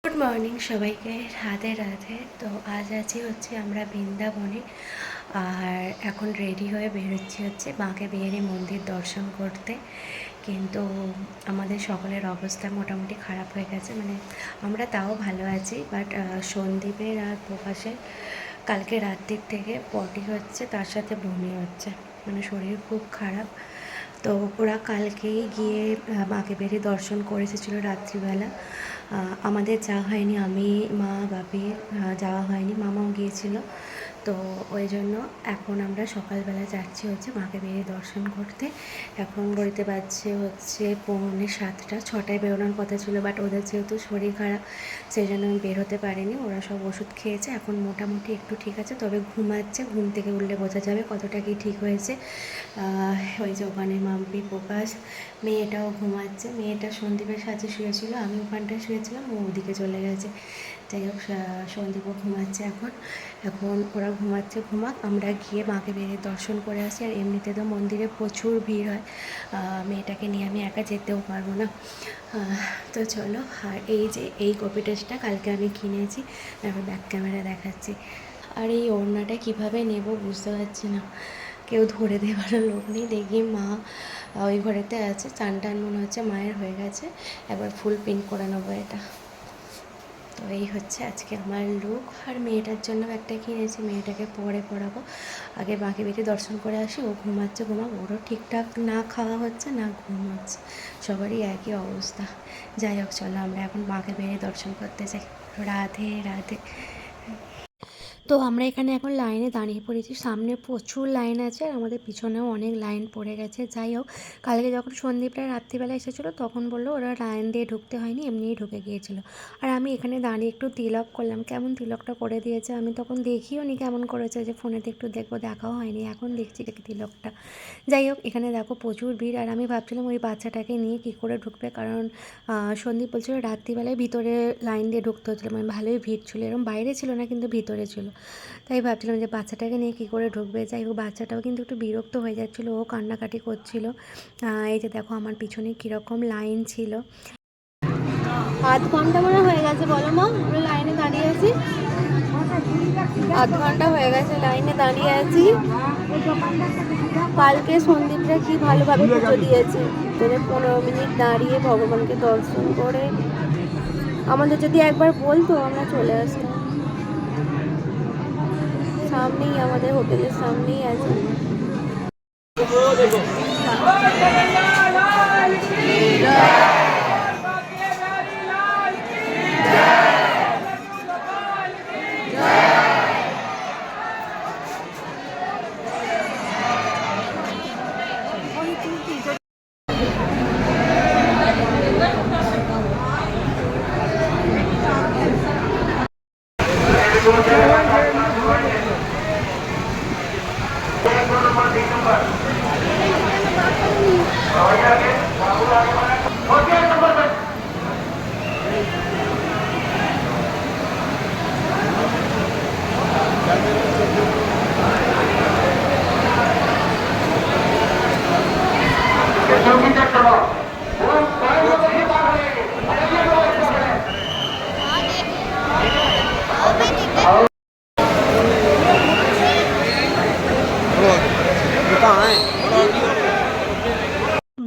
Good morning সবাইকে, রাধে রাধে। তো আজ আছি হচ্ছে আমরা বৃন্দাবনে। আর এখন রেডি হয়ে বেরোচ্ছি হচ্ছে বাঁকে বিহারী মন্দির দর্শন করতে। কিন্তু আমাদের সকলের অবস্থা মোটামুটি খারাপ হয়ে গেছে, মানে আমরা তাও ভালো আছি, বাট সন্দীপের আর প্রকাশের কালকে রাত্রির থেকে পটি হচ্ছে, তার সাথে বমি হচ্ছে, মানে শরীর খুব খারাপ। তো ওরা কালকেই গিয়ে বাঁকে বিহারী দর্শন করে এসেছিলো রাত্রিবেলা। আমাদের যাওয়া হয়নি, আমি মা বাপি যাওয়া হয়নি, মামাও গিয়েছিল। তো ওই জন্য এখন আমরা সকালবেলা যাচ্ছি হচ্ছে বাঁকে বিহারী দর্শন করতে। এখন ঘড়িতে বাজছে হচ্ছে 6:45, 6টায় বেরোনোর কথা ছিল, বাট ওদের যেহেতু শরীর খারাপ সেই জন্য আমি বের হতে পারিনি। ওরা সব ওষুধ খেয়েছে, এখন মোটামুটি একটু ঠিক আছে, তবে ঘুমাচ্ছে। ঘুম থেকে উঠলে বোঝা যাবে কতটা কি ঠিক হয়েছে। ওই যে ওখানে মাম্পি, প্রকাশ, মেয়েটাও ঘুমাচ্ছে। মেয়েটা সন্দীপের সাথে শুয়েছিল, আমি ওখানটায় শুয়েছিলাম, ও ওদিকে চলে গেছে। যাই হোক, সন্দীপও ঘুমাচ্ছে এখন। এখন ওরা ঘুমাচ্ছে, ঘুমাক, আমরা গিয়ে মাকে বেরিয়ে দর্শন করে আসি। আর এমনিতে তো মন্দিরে প্রচুর ভিড় হয়, মেয়েটাকে নিয়ে আমি একা যেতেও পারবো না। তো চলো। আর এই যে এই কপিটেসটা কালকে আমি কিনেছি, এখন ব্যাক ক্যামেরা দেখাচ্ছি। আর এই ওড়নাটা কীভাবে নেব বুঝতে পারছি না, কেউ ধরে দেওয়ার লোক নেই। দেখি মা ওই ঘরেতে আছে, চান টান মনে হচ্ছে মায়ের হয়ে গেছে, একবার ফুল পিন করে নেবো এটা। তো এই হচ্ছে আজকে আমার লুক। আর মেয়েটার জন্য একটা কিনেছি, মেয়েটাকে পরে পরাবো। আগে বাঁকে বেরিয়ে দর্শন করে আসি, ও ঘুমাচ্ছে, ঘুমাক, ওরও ঠিকঠাক না খাওয়া হচ্ছে না ঘুম হচ্ছে, সবারই একই অবস্থা। যাই হোক, চলো আমরা এখন বাঁকে বেরিয়ে দর্শন করতে যাই। রাধে রাধে। তো আমরা এখানে এখন লাইনে দাঁড়িয়ে পড়েছি, সামনে প্রচুর লাইন আছে আর আমাদের পিছনেও অনেক লাইন পড়ে গেছে। যাই হোক, কালকে যখন সন্দীপরা রাত্রিবেলা এসেছিলো তখন বললো ওরা লাইন দিয়ে ঢুকতে হয়নি, এমনিই ঢুকে গিয়েছিলো। আর আমি এখানে দাঁড়িয়ে একটু তিলক করলাম, কেমন তিলকটা করে দিয়েছে, আমি তখন দেখিও নি কেমন করেছে, যে ফোনেতে একটু দেখবো, দেখাও হয়নি, এখন দেখছি তিলকটা। যাই হোক, এখানে দেখো প্রচুর ভিড়। আর আমি ভাবছিলাম ওই বাচ্চাটাকে নিয়ে কী করে ঢুকবে, কারণ সন্দীপ বলছিল রাত্রিবেলায় ভিতরে লাইন দিয়ে ঢুকতে হচ্ছিলো, মানে ভালোই ভিড় ছিল, এরকম বাইরে ছিল না কিন্তু ভিতরে ছিল। তাই ভাবছিলাম যে বাচ্চাটাকে নিয়ে কী করে ঢুকবে। যাই হোক, বাচ্চাটাও কিন্তু একটু বিরক্ত হয়ে যাচ্ছিলো, ও কান্নাকাটি করছিল। এই যে দেখো আমার পিছনে কীরকম লাইন ছিল। আধ ঘন্টা মনে হয়ে গেছে, বলো মা, আমরা লাইনে দাঁড়িয়ে আছি। আধ ঘন্টা হয়ে গেছে লাইনে দাঁড়িয়ে আছি। কালকে সন্দীপরা কি ভালোভাবে পুজো দিয়েছে, 15 মিনিট দাঁড়িয়ে ভগবানকে দর্শন করে আমাদের যদি একবার বলতো আমরা চলে আসতাম। সামনেই আমাদের হোটেলের সামনেই আছে।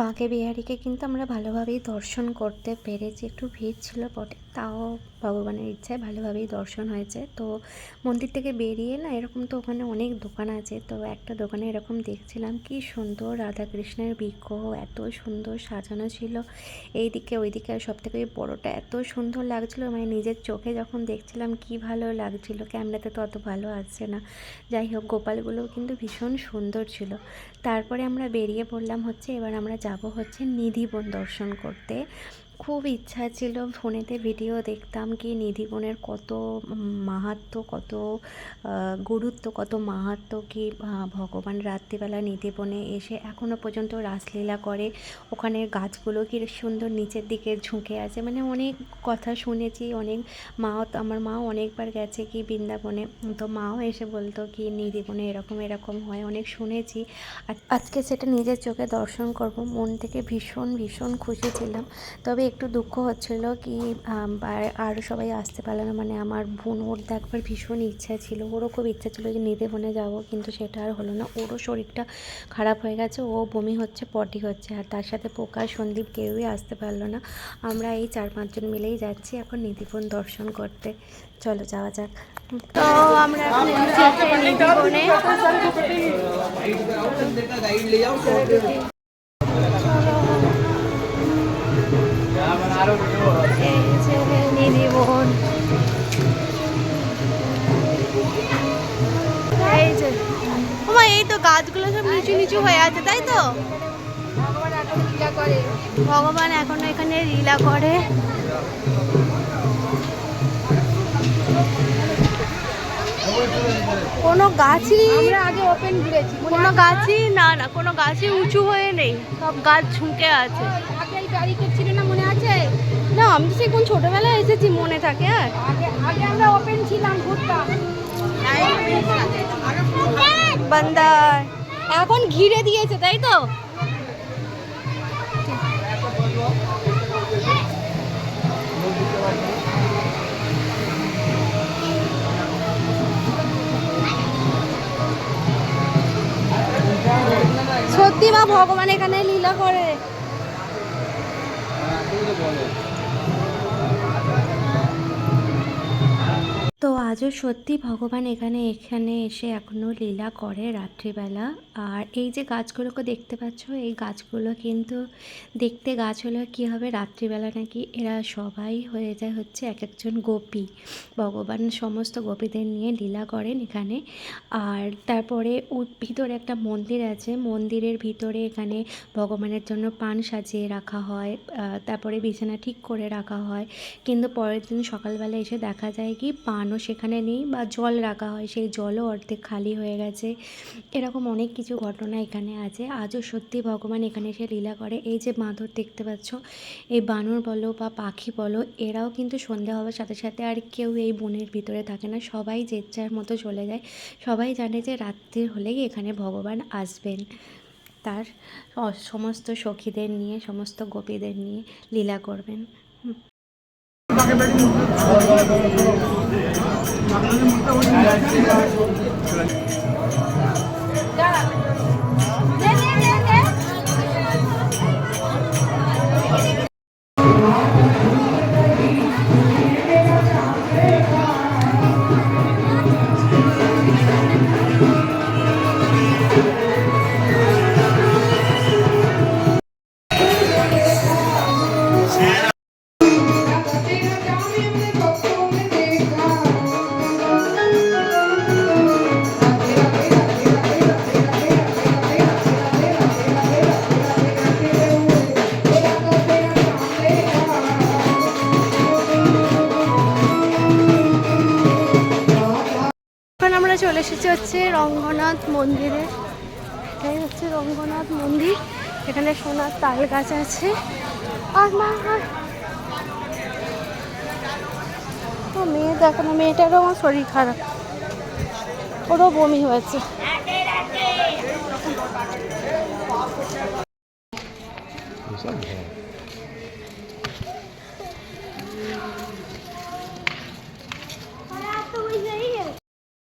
বাঁকে বিহারীকে কিন্তু আমরা ভালোভাবেই দর্শন করতে পেরেছি, একটু ভিড় ছিল বটে, তাও ভগবানের ইচ্ছায় ভালোভাবেই দর্শন হয়েছে। তো মন্দির থেকে বেরিয়ে না, এরকম তো ওখানে অনেক দোকান আছে, তো একটা দোকানে এরকম দেখছিলাম কি সুন্দর রাধাকৃষ্ণের বিগ্রহ, এত সুন্দর সাজানো ছিল এইদিকে ওইদিকে। আর সব থেকে বড়োটা এত সুন্দর লাগছিলো, মানে নিজের চোখে যখন দেখছিলাম কি ভালো লাগছিলো, ক্যামেরাতে তো অত ভালো আসছে না। যাই হোক, গোপালগুলোও কিন্তু ভীষণ সুন্দর ছিল। তারপরে আমরা বেরিয়ে পড়লাম হচ্ছে, এবার আমরা যাব হচ্ছে নিধিবন দর্শন করতে। খুব ইচ্ছা ছিল, ফোনেতে ভিডিও দেখতাম কি নিধিবনের কত মাহাত্ম্য, কত গুরুত্ব, কত মাহাত্ম্য, কি ভগবান রাত্রিবেলা নিধিবনে এসে এখনও পর্যন্ত রাসলীলা করে, ওখানের গাছগুলো কি সুন্দর নিচের দিকে ঝুঁকে আছে, মানে অনেক কথা শুনেছি। অনেক মাও, আমার মাও অনেকবার গেছে কি বৃন্দাবনে, তো মাও এসে বলতো কি নিধিবনে এরকম এরকম হয়, অনেক শুনেছি। আজকে সেটা নিজের চোখে দর্শন করব, মন থেকে ভীষণ ভীষণ খুশি ছিলাম। তবে একটু দুঃখ হচ্ছিল কি আরও সবাই আসতে পারলো না, মানে আমার বোন, ওর দেখবার ভীষণ ইচ্ছা ছিল, ওরও খুব ইচ্ছা ছিল যে নিদেবনে যাব, কিন্তু সেটা আর হলো না। ওরও শরীরটা খারাপ হয়ে গেছে, ও বমি হচ্ছে, পটি হচ্ছে, আর তার সাথে প্রকাশ, সন্দীপ কেউই আসতে পারলো না। আমরা এই 4-5 জন মিলেই যাচ্ছি এখন নিধিবন দর্শন করতে। চলো যাওয়া যাক। তো আমরা এখন এসেছি নিধিবনে। এই যে নিধিবন, এই যে ওমা, এই তো গাছগুলো সব নিচু নিচু হয়ে আছে, তাই তো? ভগবান এখনো এখানে লীলা করে। কোনো গাছই আমরা আগে ওপেন ঘুরেছি, কোনো গাছই না না কোনো গাছই উঁচু হয়ে নেই, সব গাছ ঝুঁকে আছে। আগে এই ব্যারিকেড ছিল না, মনে আছে? না, আমি তো সেই কোন ছোটবেলায় এসেছি, মনে থাকে আর? আগে আগে আমরা ওপেন ছিলাম, ঘুরতাম। বান্দার এখন ঘিরে দিয়েছে, তাই তো? সত্যি মা, ভগবান এখানে লীলা করে। তো আজও সত্যি ভগবান এখানে এখানে এসে এখনও লীলা করে রাত্রিবেলা। আর এই যে গাছগুলোকে দেখতে পাচ্ছ, এই গাছগুলো কিন্তু দেখতে গাছ হলেও কী হবে, রাত্রিবেলা নাকি এরা সবাই হয়ে যায় হচ্ছে এক একজন গোপী। ভগবান সমস্ত গোপীদের নিয়ে লীলা করেন এখানে। আর তারপরে ভিতরে একটা মন্দির আছে, মন্দিরের ভিতরে এখানে ভগবানের জন্য পান সাজিয়ে রাখা হয়, তারপরে বিছানা ঠিক করে রাখা হয়। কিন্তু পরের দিন সকালবেলা এসে দেখা যায় কি পানও সেখানে নেই, বা জল রাখা হয় সেই জলও অর্ধেক খালি হয়ে গেছে। এরকম অনেক কিছু ঘটনা এখানে আছে। আজও সত্যি ভগবান এখানে এসে লীলা করে। এই যে বাঁদর দেখতে পাচ্ছ, এই বানর বলো বা পাখি বলো, এরাও কিন্তু সন্ধ্যা হওয়ার সাথে সাথে আর কেউ এই বনের ভিতরে থাকে না, সবাই যে যার মতো চলে যায়। সবাই জানে যে রাত্রির হলেই এখানে ভগবান আসবেন, তার সমস্ত সখীদের নিয়ে, সমস্ত গোপীদের নিয়ে লীলা করবেন। এখন আমরা চলে এসেছি হচ্ছে রঙ্গনাথ মন্দিরে। এটাই হচ্ছে রঙ্গনাথ মন্দির। এখানে সোনার তাল গাছ আছে। আর মা, তো মেয়ে দেখো না, মেয়েটারও আমার শরীর খারাপ, ওরও বমি হয়েছে।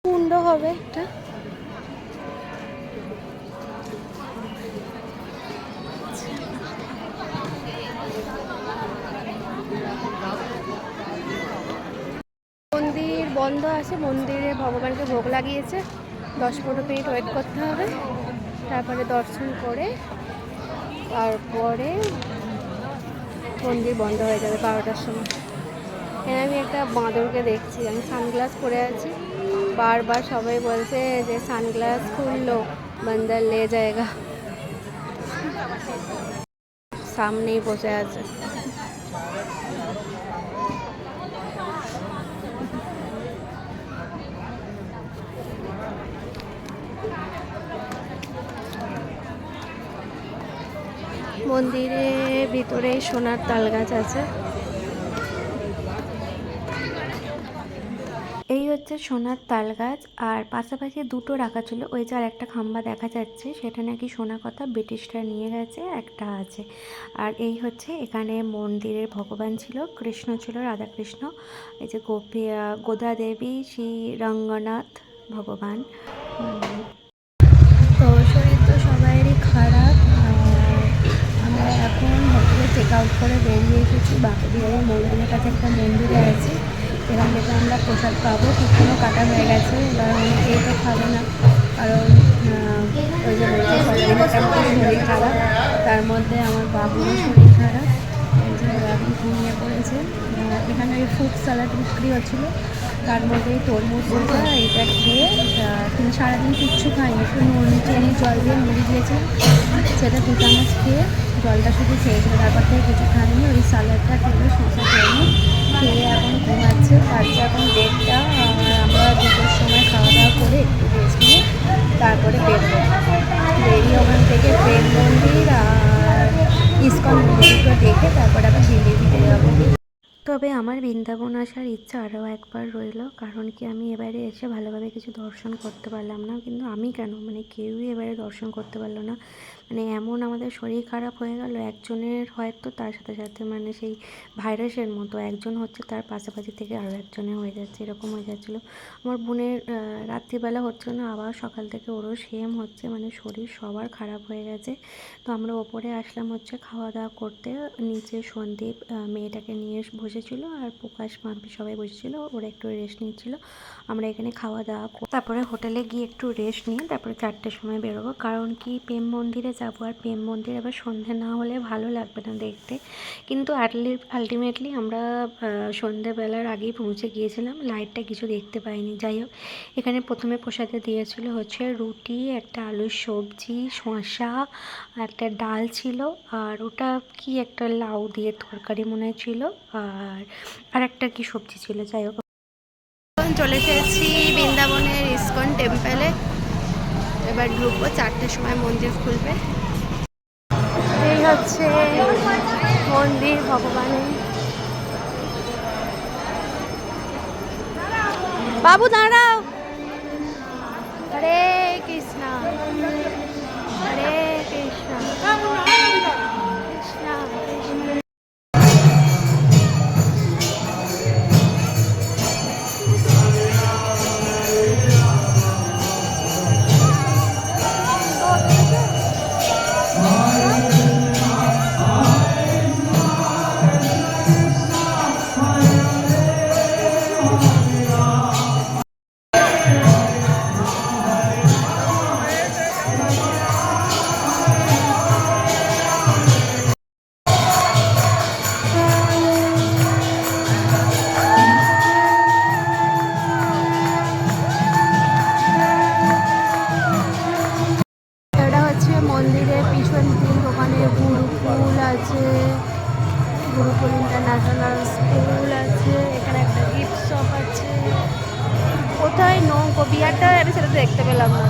কুণ্ড হবে একটা। মন্দির বন্ধ আছে, মন্দিরে ভগবানকে ভোগ লাগিয়েছে, 10-15 মিনিট ওয়েট করতে হবে, তারপরে দর্শন করে তারপরে মন্দির বন্ধ হয়ে যাবে 12টার সময়। হ্যাঁ, আমি একটা বাঁদরকে দেখছি, আমি সানগ্লাস পরে আছি, বারবার সবাই বলছে যে সানগ্লাস খুললো বান্দর লে যায়গা। সামনেই বসে আছে। মন্দিরের ভিতরে সোনার তাল গাছ আছে। এই হচ্ছে সোনার তাল গাছ, আর পাশাপাশি দুটো রাখা ছিল। ওই যে আর একটা খাম্বা দেখা যাচ্ছে, সেটা নাকি সোনা কথা ব্রিটিশরা নিয়ে গেছে, একটা আছে। আর এই হচ্ছে এখানে মন্দিরের ভগবান ছিল, কৃষ্ণ ছিল, রাধাকৃষ্ণ। এই যে গোদা দেবী, শ্রী রঙ্গনাথ ভগবান। তো শরীর তো সবাইয়েরই খারাপ। আমরা এখন হোটেলে চেক আউট করে বেরিয়ে এসেছি। বাঁকুড়িয়ারি মন্দিরের কাছে একটা মন্দিরে আছি, এখান থেকে আমরা প্রসাদ পাবো। টিফিনও কাটা হয়ে গেছে, এবার অনেকেই তো খাবে না, কারণ ওই যে শরীর খারাপ, তার মধ্যে আমার বাবুরও শরীর খারাপ। এই যে ওরা এখন ঘুমিয়ে পড়েছে। এখানে ওই ফ্রুট স্যালাড বিক্রি হচ্ছিলো, তার মধ্যে তরমুজ ভাজা এইটা খেয়ে তিনি সারাদিন কিচ্ছু খায়নি, শুধু নুন চিনি জল দিয়ে মুড়ি দিয়েছিলেন, সেটা 2 চামচ খেয়ে জলটা শুধু খেয়েছিল, তারপর থেকে কিছু খায়নি। ওই স্যালাডটা খেলে শসা খেয়ে খেয়ে এখন ঘুমাচ্ছে। বাচ্চা এখন 1:30, আমরা 2টোর সময় খাওয়া দাওয়া করে একটু রেস্ট নিয়ে তারপরে বেরোবো। বেরিয়ে ওখান থেকে প্রেম মন্দির আর ইস্কন মন্দিরটা দেখে তারপরে আবার দিল্লি দিতে যাবো। তবে আমার বৃন্দাবন আসার ইচ্ছা আরও একবার রইল, কারণ কি আমি এবারে এসে ভালোভাবে কিছু দর্শন করতে পারলাম না। কিন্তু আমি কেন, মানে কেউই এবারে দর্শন করতে পারলো না। মানে এমন আমাদের শরীর খারাপ হয়ে গেল, একজনের হয়তো তার সাথে সাথে মানে সেই ভাইরাসের মতো একজন হচ্ছে, তার পাশাপাশি থেকে আরও একজনের হয়ে যাচ্ছে, এরকম হয়ে যাচ্ছিলো। আমার বোনের রাত্রিবেলা হচ্ছিল না, আবার সকাল থেকে ওরও সেম হচ্ছে, মানে শরীর সবার খারাপ হয়ে গেছে। তো আমরা ওপরে আসলাম হচ্ছে খাওয়া দাওয়া করতে। নিচে সন্দীপ মেয়েটাকে নিয়ে বসেছিল, আর প্রকাশ মাম্পি সবাই বসেছিল, ওরা একটু রেস্ট নিচ্ছিল। আমরা এখানে খাওয়া দাওয়া তারপরে হোটেলে গিয়ে একটু রেস্ট নিয়ে তারপরে 4টের সময় বেরোবো, কারণ কি প্রেম মন্দিরে যাবো, আর প্রেম মন্দিরে আবার সন্ধে না হলে ভালো লাগবে না দেখতে। কিন্তু আলটিমেটলি আমরা সন্ধেবেলার আগেই পৌঁছে গিয়েছিলাম, লাইটটা কিছু দেখতে পাইনি। যাই হোক, এখানে প্রথমে প্রসাদে দিয়েছিল হচ্ছে রুটি, একটা আলুর সবজি, শসা, একটা ডাল ছিল, আর ওটা কি একটা লাউ দিয়ে তরকারি মনে ছিল, আর একটা কি সবজি ছিল। যাই হোক, চলে এসেছি বৃন্দাবনের ইস্কন টেম্পলে। এবার ঢুকবো, 4টের সময় মন্দির খুলবে। এই হচ্ছে মন্দির ভগবানের। বাবু দাঁড়াও। হরে কৃষ্ণ, হরে কৃষ্ণ, কৃষ্ণ কৃষ্ণ। মন্দিরের পিছন দিক, ওখানে গুরুকুল আছে, গুরুকুল ইন্টারন্যাশনাল স্কুল আছে, এখানে একটা গিফট শপ আছে। কোথায় নৌকো বিহারটা আমি সেটা দেখতে পেলাম না।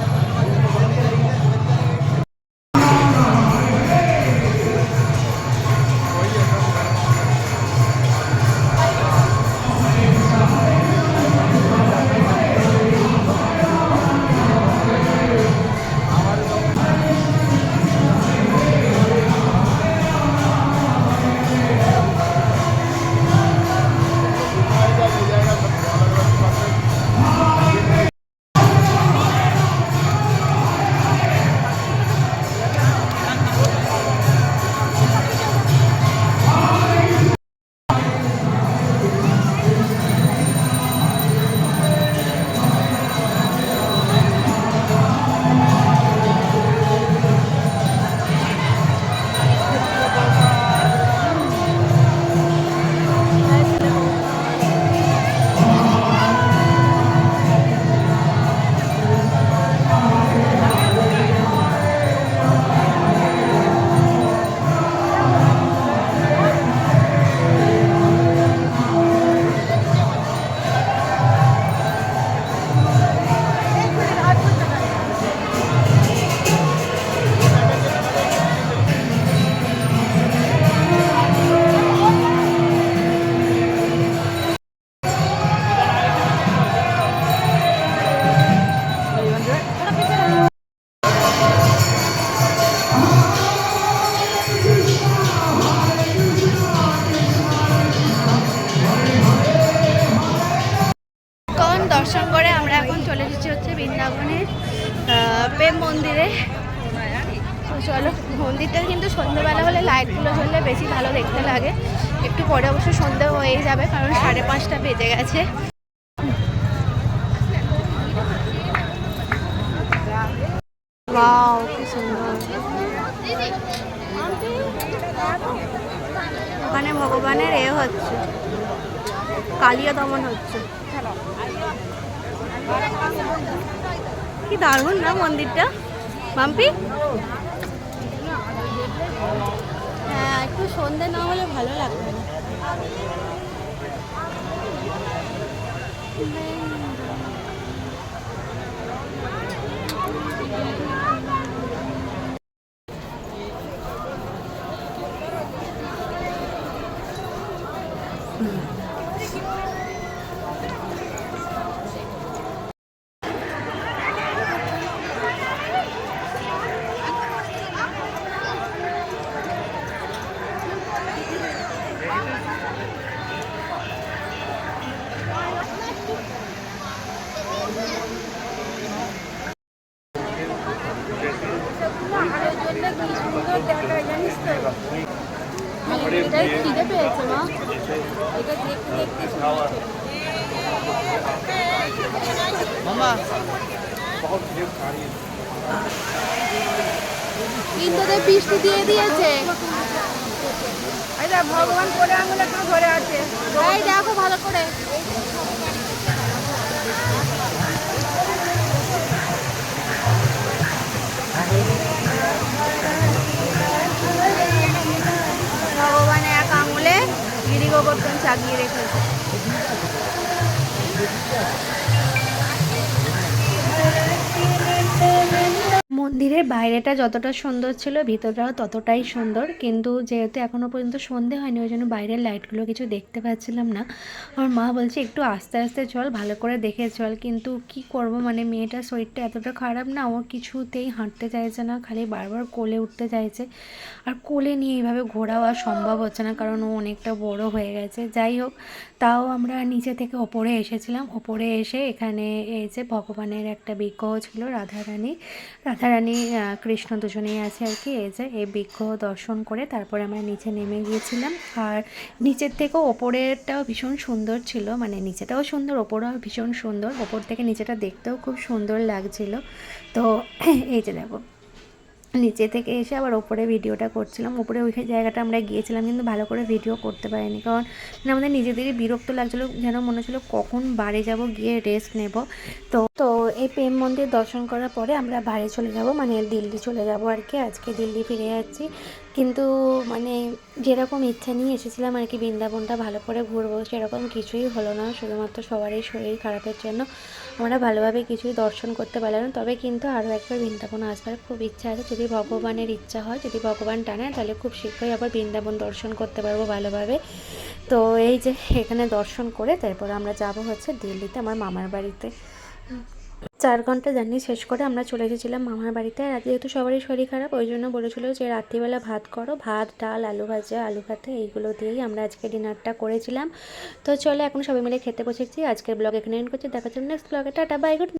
মন্দিরে। তো চলো, মন্দিরটা কিন্তু সন্ধ্যেবেলা হলে লাইটগুলো জ্বললে বেশি ভালো দেখতে লাগে। একটু পরে অবশ্য সন্ধ্যে হয়েই যাবে, কারণ 5:30 বেজে গেছে। ওয়াও, কি সুন্দর। ওখানে ভগবানের হচ্ছে, কালিয়া দমন হচ্ছে। কি দারুণ না মন্দিরটা, মাম্পি। হ্যাঁ, একটু সন্ধে না হলে ভালো লাগবে না। এটাই খিদে পেয়েছে মা, এটা দেখতে দেখতে ইন্দ্রদেব বৃষ্টি দিয়ে দিয়েছে। ভগবান করে আঙুলে একটু ধরে আছে, এই দেখো ভালো করে। ভগবান এক আঙুলে গিরি গোবর্ধন চাগিয়ে রেখেছে। মন্দিরের বাইরেটা যতটা সুন্দর ছিল ভিতরটাও ততটাই সুন্দর, কিন্তু যেহেতু এখনও পর্যন্ত সন্ধে হয়নি ওই জন্য বাইরের লাইটগুলো কিছু দেখতে পাচ্ছিলাম না। আমার মা বলছে একটু আস্তে আস্তে চল, ভালো করে দেখে চল, কিন্তু কি করব, মানে মেয়েটার শরীরটা এতটা খারাপ না, ও কিছুতেই হাঁটতে চাইছে না, খালি বারবার কোলে উঠতে চাইছে। আর কোলে নিয়ে এইভাবে ঘোরাও আর সম্ভব হচ্ছে না, কারণ ও অনেকটা বড় হয়ে গেছে। যাই হোক, তাও আমরা নিচে থেকে ওপরে এসেছিলাম। ওপরে এসে এখানে এই যে ভগবানের একটা বিগ্রহ ছিল, রাধারানী কৃষ্ণ দুজনেই আছে আর কি। এই যে এই বিগ্রহ দর্শন করে তারপরে আমরা নিচে নেমে গিয়েছিলাম। আর নিচের থেকেও ওপরেরটাও ভীষণ সুন্দর ছিল, মানে নিচেটাও সুন্দর, ওপরেও ভীষণ সুন্দর। ওপর থেকে নিচেটা দেখতেও খুব সুন্দর লাগছিল। তো এই যে দেখো, নিচে থেকে এসে আবার ওপরে ভিডিওটা করছিলাম। ওপরে ওই জায়গাটা আমরা গিয়েছিলাম, কিন্তু ভালো করে ভিডিও করতে পারিনি, কারণ আমাদের নিজেদেরই বিরক্ত লাগছিলো, যেন মনে হচ্ছিলো কখন বাড়ি যাব, গিয়ে রেস্ট নেব। তো এই প্রেম মন্দির দর্শন করার পরে আমরা বাড়ি চলে যাব, মানে দিল্লি চলে যাব আর কি। আজকে দিল্লি ফিরে যাচ্ছি, কিন্তু মানে যেরকম ইচ্ছা নিয়ে এসেছিলাম আর কি, বৃন্দাবনটা ভালো করে ঘুরবো, সেরকম কিছুই হলো না। শুধুমাত্র সবারই শরীর খারাপের জন্য আমরা ভালোভাবে কিছুই দর্শন করতে পারলাম না। তবে কিন্তু আরও একবার বৃন্দাবন আসবার খুব ইচ্ছা আছে, যদি ভগবানের ইচ্ছা হয়, যদি ভগবান টানে, তাহলে খুব শীঘ্রই আবার বৃন্দাবন দর্শন করতে পারবো ভালোভাবে। তো এই যে এখানে দর্শন করে তারপর আমরা যাব হচ্ছে দিল্লিতে, আমার মামার বাড়িতে। 4 ঘন্টা জার্নি শেষ করে আমরা চলে এসেছিলাম মামার বাড়িতে। আর যেহেতু সবারই শরীর খারাপ, ওই জন্য বলেছিল যে রাত্রিবেলা ভাত করো, ভাত, ডাল, আলু ভাজা, আলু ভাতে, এইগুলো দিয়েই আমরা আজকে ডিনারটা করেছিলাম। তো চলো এখন সবাই মিলে খেতে বসেছি। আজকের ব্লগ এখানে এন্ড করছি, দেখা যাচ্ছে নেক্সট ব্লগে। Tata, bye, good.